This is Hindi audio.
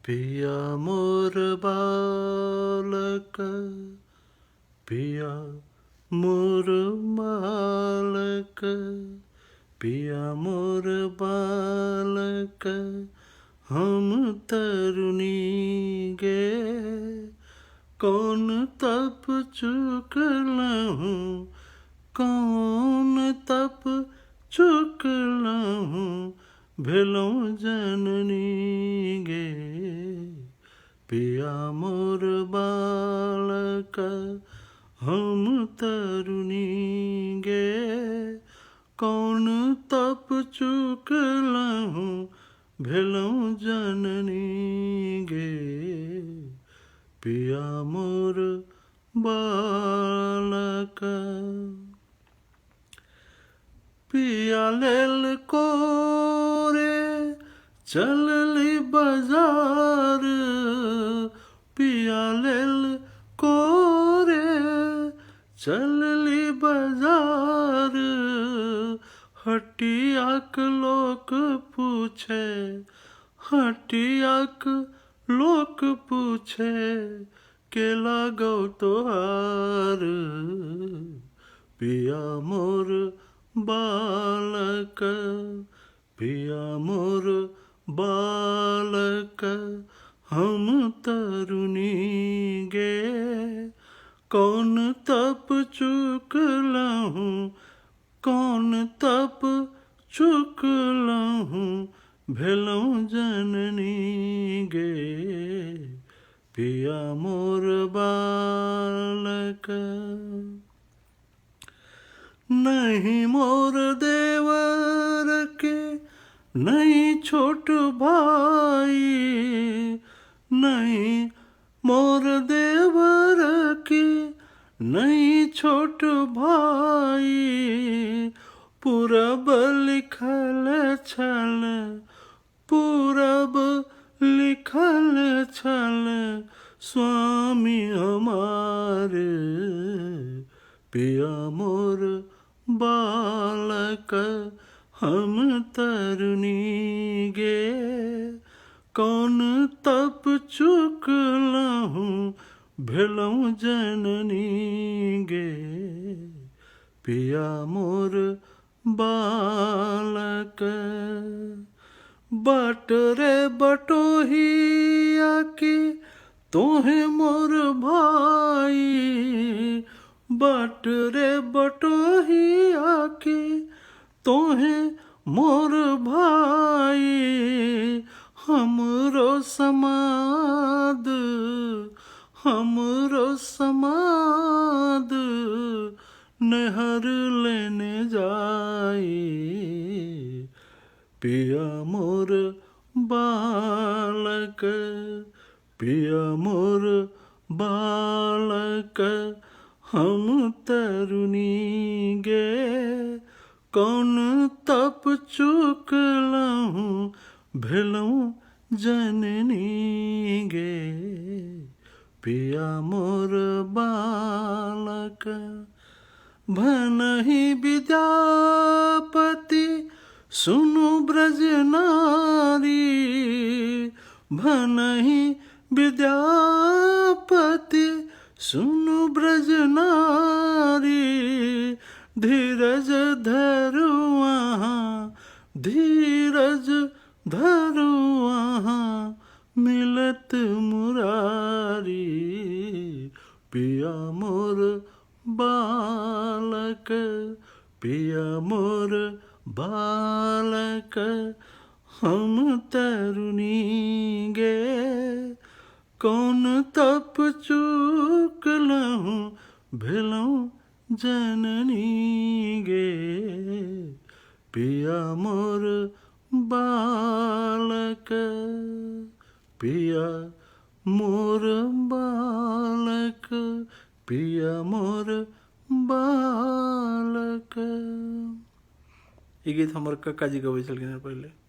पिया मोर बालक, पिया मोर बालक, पिया मोर बालक, हम तरुणी गे कौन तप चुकलहूँ, कौन तप चुकलहूँ, भेलौं जननी गे। पिया मोर बालक, हम तरुणी गे कौन तप चुकलहूँ, भेलौं जननी गे। पिया मोर बालक, पिया लेल कोरे चलली बाजार, पिया लेल कोरे चलली बाजार, हटियाक लोक पूछे, हटियाक लोक पूछे के लागौ तोहार। पिया मोर बालक, पिया मोर बालक, हम तरुणी गे कौन तप चुकलहूँ, कौन तप चुकलहूँ, भेलौं जननी गे। पिया मोर बालक, नहीं मोर देवर के नहीं छोट भाई, नहीं मोर देवर के नहीं छोट भाई, पूरब लिखल छल, पूरब लिखल छल स्वामी हमार। पिया मोर बालक, हम तरुणी गे कौन तप चुकलहूँ, भेलौं जननी गे। पिया मोर बालक, बाट रे बटोहिया के तोहे मोर भाई, बाट रे बटोहिया के तोहे मोर भाई, हमरो समाद, हमरो समाद नहर लेने जाई। पिया मोर बालक, पिया मोर बालक, हम तरुणी गे कौन तप चुकलहूँ, भेलौं जननी गे। पिया मोर बालक, भनहि विद्यापति सुनु ब्रज नारी, भनहि विद्यापति सुनु ब्रज नारी, धीरज धरु वहाँ, धीरज धरु वहाँ, मिलत मुरारी। पिया मोर बालक, पिया मोर बालक, हम तरुणी गे कौन तप चुकलहूँ, भेलौं जननी गे। पिया मोर बालक, पिया मोर बालक, पिया मोर बालक। ये गीत हमारे कक्का जी गबै छलखिन पहले।